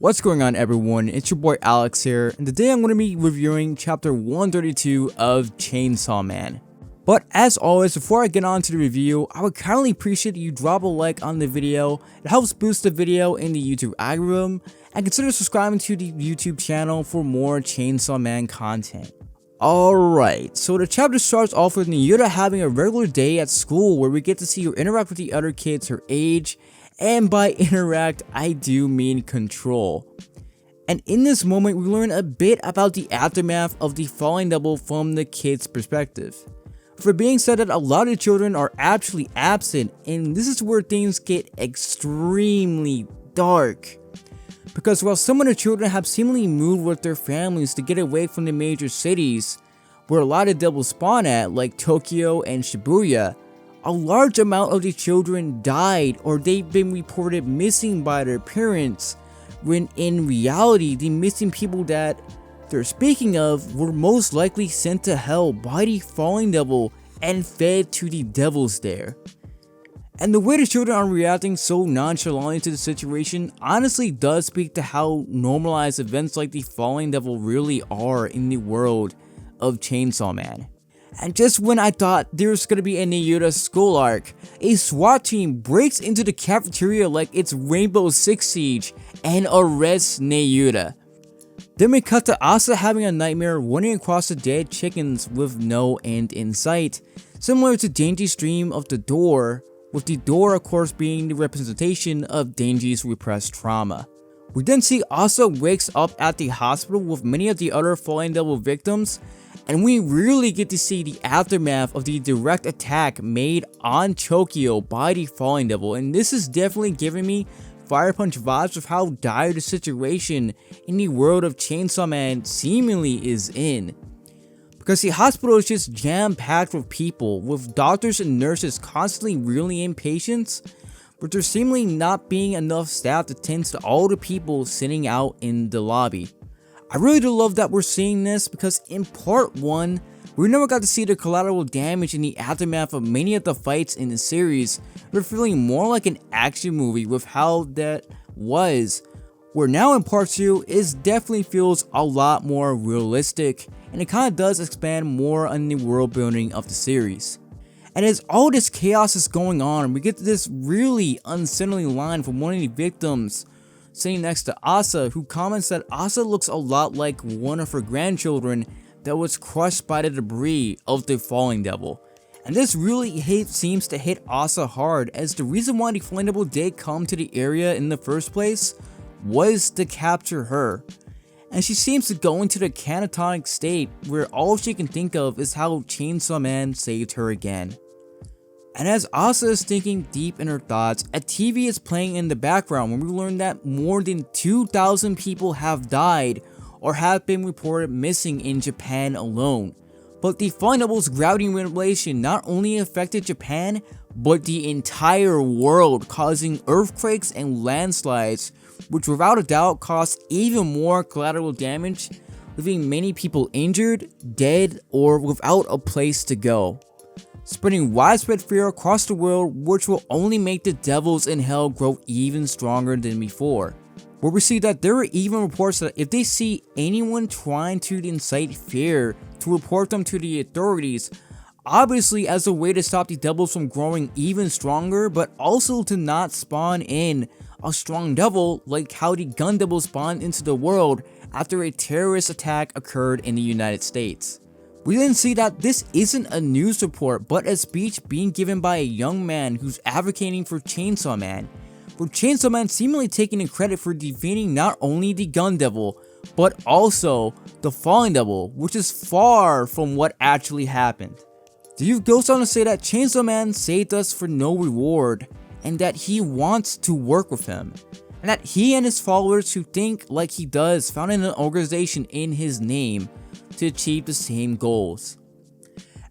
What's going on, everyone? It's your boy Alex here, and today I'm going to be reviewing chapter 132 of Chainsaw Man. But as always, before I get on to the review, I would kindly appreciate you drop a like on the video. It helps boost the video in the YouTube algorithm, and consider subscribing to the YouTube channel for more Chainsaw Man content. Alright, so the chapter starts off with Nayuta having a regular day at school where we get to see her interact with the other kids her age, and by interact, I do mean control. And in this moment, we learn a bit about the aftermath of the falling double from the kid's perspective. For being said that a lot of children are actually absent, and this is where things get extremely dark. Because while some of the children have seemingly moved with their families to get away from the major cities, where a lot of doubles spawn at, like Tokyo and Shibuya, a large amount of the children died or they've been reported missing by their parents, when in reality the missing people that they're speaking of were most likely sent to hell by the falling devil and fed to the devils there. And the way the children are reacting so nonchalantly to the situation honestly does speak to how normalized events like the falling devil really are in the world of Chainsaw Man. And just when I thought there was going to be a Nayuta school arc, a SWAT team breaks into the cafeteria like it's Rainbow Six Siege and arrests Nayuta. Then we cut to Asa having a nightmare running across the dead chickens with no end in sight, similar to Denji's dream of the door, with the door of course being the representation of Denji's repressed trauma. We then see Asa wakes up at the hospital with many of the other falling devil victims, and we really get to see the aftermath of the direct attack made on Tokyo by the falling devil, and this is definitely giving me Fire Punch vibes of how dire the situation in the world of Chainsaw Man seemingly is in. Because the hospital is just jam-packed with people, with doctors and nurses constantly reeling in patients, but there seemingly not being enough staff to tend to all the people sitting out in the lobby. I really do love that we're seeing this because in part 1, we never got to see the collateral damage in the aftermath of many of the fights in the series. We're feeling more like an action movie with how that was, where now in part 2, it definitely feels a lot more realistic, and it kind of does expand more on the world building of the series. And as all this chaos is going on, we get to this really unsettling line from one of the victims sitting next to Asa, who comments that Asa looks a lot like one of her grandchildren that was crushed by the debris of the falling devil. And this really seems to hit Asa hard, as the reason why the falling devil did come to the area in the first place was to capture her. And she seems to go into the catatonic state where all she can think of is how Chainsaw Man saved her again. And as Asa is thinking deep in her thoughts, a TV is playing in the background when we learn that more than 2,000 people have died or have been reported missing in Japan alone. But the falling devil's gravity manipulation not only affected Japan, but the entire world, causing earthquakes and landslides, which without a doubt caused even more collateral damage, leaving many people injured, dead, or without a place to go, spreading widespread fear across the world, which will only make the devils in hell grow even stronger than before. Where we see that there are even reports that if they see anyone trying to incite fear, to report them to the authorities, obviously as a way to stop the devils from growing even stronger, but also to not spawn in a strong devil like how the gun devil spawned into the world after a terrorist attack occurred in the United States. We then see that this isn't a news report, but a speech being given by a young man who's advocating for Chainsaw Man, with Chainsaw Man seemingly taking the credit for defeating not only the gun devil, but also the falling devil, which is far from what actually happened. The youth goes on to say that Chainsaw Man saved us for no reward, and that he wants to work with him, and that he and his followers who think like he does founded an organization in his name to achieve the same goals.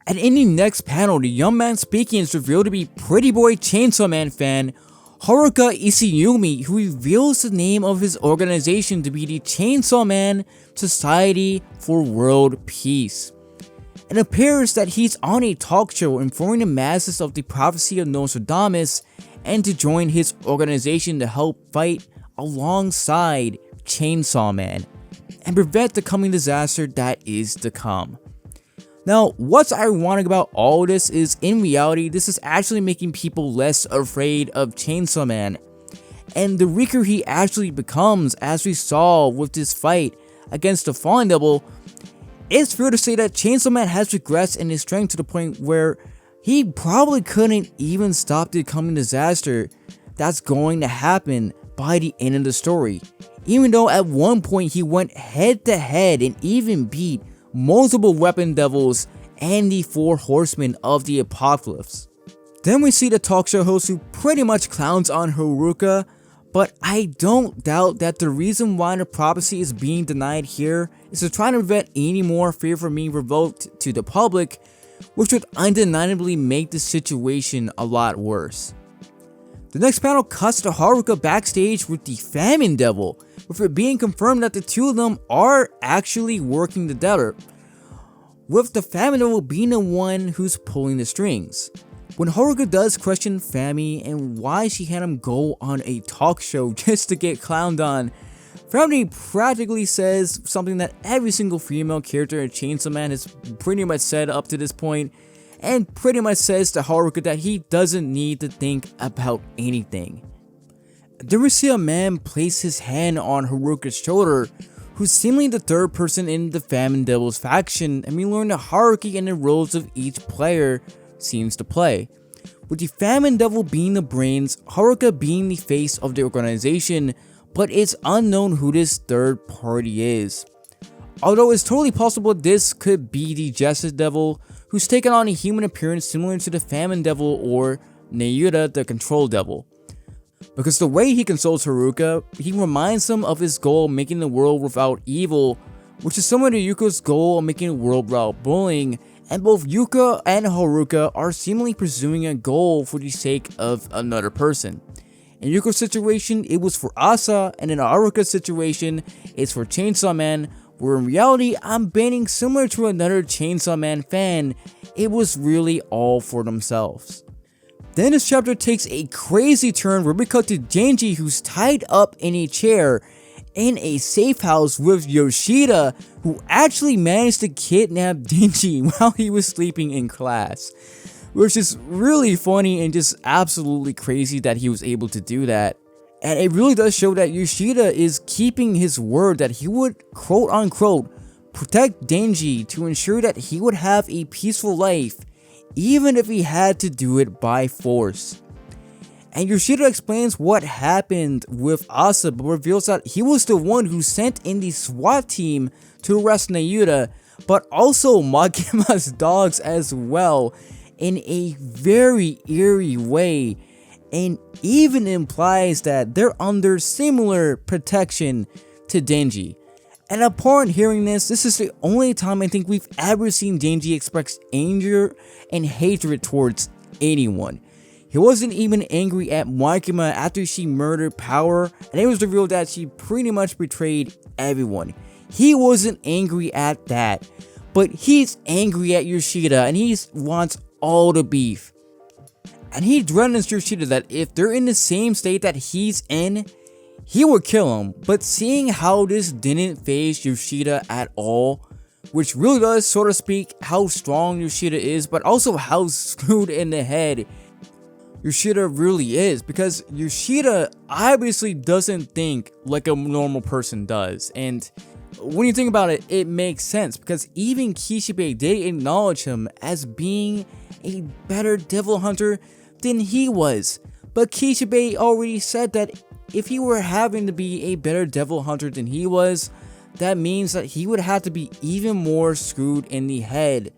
And in the next panel, the young man speaking is revealed to be Pretty Boy Chainsaw Man fan Haruka Isayumi, who reveals the name of his organization to be the Chainsaw Man Society for World Peace. It appears that he's on a talk show informing the masses of the prophecy of Nostradamus and to join his organization to help fight alongside of Chainsaw Man and prevent the coming disaster that is to come. Now, what's ironic about all this is, in reality, this is actually making people less afraid of Chainsaw Man, and the weaker he actually becomes, as we saw with this fight against the Fallen Devil. It's fair to say that Chainsaw Man has regressed in his strength to the point where he probably couldn't even stop the coming disaster that's going to happen by the end of the story, even though at one point he went head to head and even beat multiple weapon devils and the 4 horsemen of the apocalypse. Then we see the talk show host who pretty much clowns on Haruka, but I don't doubt that the reason why the prophecy is being denied here is to try to prevent any more fear from being revoked to the public, which would undeniably make the situation a lot worse. The next panel cuts to Haruka backstage with the Famine Devil, with it being confirmed that the two of them are actually working together, with the Famine Devil being the one who's pulling the strings. When Haruka does question Fami and why she had him go on a talk show just to get clowned on, Fami practically says something that every single female character in Chainsaw Man has pretty much said up to this point, and pretty much says to Haruka that he doesn't need to think about anything. Then we see a man place his hand on Haruka's shoulder, who's seemingly the third person in the Famine Devil's faction, and we learn the hierarchy and the roles of each player seems to play, with the Famine Devil being the brains, Haruka being the face of the organization, but it's unknown who this third party is. Although it's totally possible this could be the Justice Devil, who's taken on a human appearance similar to the Famine Devil or Neyuta the Control Devil. Because the way he consoles Haruka, he reminds him of his goal of making the world without evil, which is similar to Yuka's goal of making a world without bullying, and both Yuka and Haruka are seemingly pursuing a goal for the sake of another person. In Yuka's situation, it was for Asa, and in Haruka's situation, it's for Chainsaw Man, where in reality, I'm betting similar to another Chainsaw Man fan, it was really all for themselves. Then this chapter takes a crazy turn where we cut to Denji, who's tied up in a chair in a safe house with Yoshida, who actually managed to kidnap Denji while he was sleeping in class, which is really funny and just absolutely crazy that he was able to do that. And it really does show that Yoshida is keeping his word that he would quote unquote protect Denji to ensure that he would have a peaceful life, even if he had to do it by force. And Yoshida explains what happened with Asa, but reveals that he was the one who sent in the SWAT team to arrest Neyuta, but also Makima's dogs as well, in a very eerie way, and even implies that they're under similar protection to Denji. And upon hearing this, this is the only time I think we've ever seen Denji express anger and hatred towards anyone. He wasn't even angry at Makima after she murdered Power, and it was revealed that she pretty much betrayed everyone. He wasn't angry at that, but he's angry at Yoshida and he wants all the beef. And he threatens Yoshida that if they're in the same state that he's in, he would kill him. But seeing how this didn't faze Yoshida at all, which really does sort of speak how strong Yoshida is, but also how screwed in the head Yoshida really is, because Yoshida obviously doesn't think like a normal person does. And when you think about it, it makes sense, because even Kishibe did acknowledge him as being a better devil hunter than he was. But Kishibe already said that if he were having to be a better devil hunter than he was, that means that he would have to be even more screwed in the head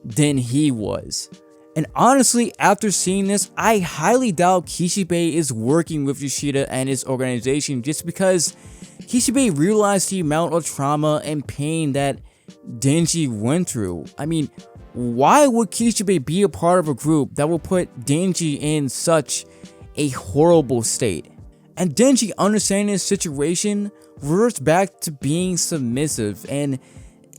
than he was. And honestly, after seeing this, I highly doubt Kishibe is working with Yoshida and his organization, just because Kishibe realized the amount of trauma and pain that Denji went through. I mean, why would Kishibe be a part of a group that will put Denji in such a horrible state? And Denji, understanding his situation, reverts back to being submissive, and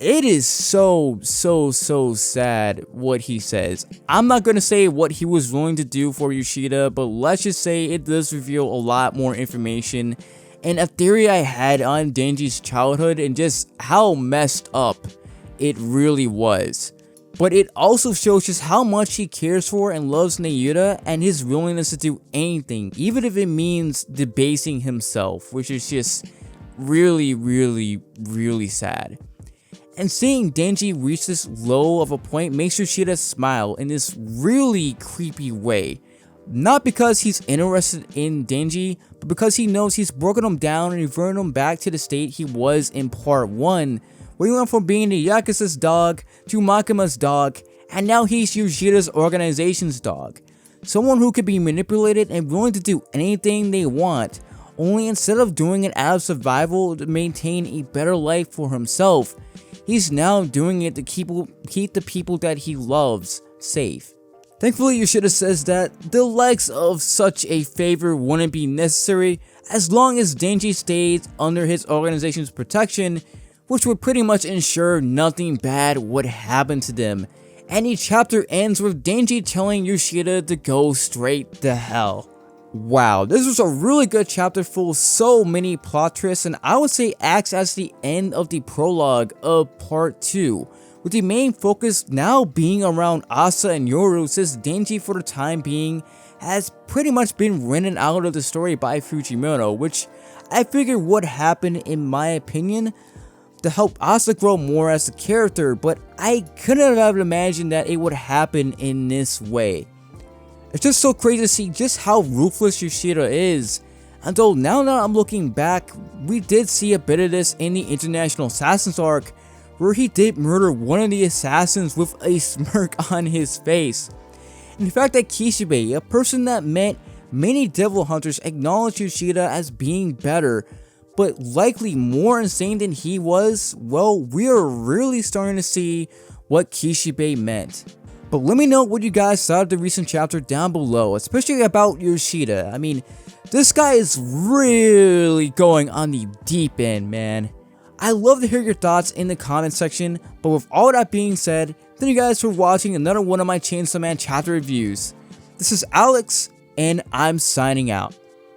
it is so sad what he says. I'm not going to say what he was willing to do for Yoshida, but let's just say it does reveal a lot more information, and a theory I had on Denji's childhood and just how messed up it really was. But it also shows just how much he cares for and loves Nayuta and his willingness to do anything, even if it means debasing himself, which is just really sad. And seeing Denji reach this low of a point makes Yoshida smile in this really creepy way. Not because he's interested in Denji, but because he knows he's broken him down and reverted him back to the state he was in part 1, where he went from being the Yakuza's dog to Makima's dog, and now he's Yoshida's organization's dog. Someone who can be manipulated and willing to do anything they want, only instead of doing it out of survival to maintain a better life for himself, he's now doing it to keep the people that he loves safe. Thankfully, Yoshida says that the likes of such a favor wouldn't be necessary as long as Denji stays under his organization's protection, which would pretty much ensure nothing bad would happen to them. And each chapter ends with Denji telling Yoshida to go straight to hell. Wow, this was a really good chapter full of so many plot twists, and I would say acts as the end of the prologue of part 2. With the main focus now being around Asa and Yoru, since Denji for the time being has pretty much been written out of the story by Fujimoto, which I figured would happen in my opinion to help Asa grow more as a character, but I couldn't have imagined that it would happen in this way. It's just so crazy to see just how ruthless Yoshida is. Although now that I'm looking back, we did see a bit of this in the International Assassins arc, where he did murder one of the assassins with a smirk on his face. And the fact that Kishibe, a person that met many devil hunters, acknowledged Yoshida as being better, but likely more insane than he was, well, we are really starting to see what Kishibe meant. But let me know what you guys thought of the recent chapter down below, especially about Yoshida. I mean, this guy is really going on the deep end, man. I love to hear your thoughts in the comment section, but with all that being said, thank you guys for watching another one of my Chainsaw Man chapter reviews. This is Alex, and I'm signing out.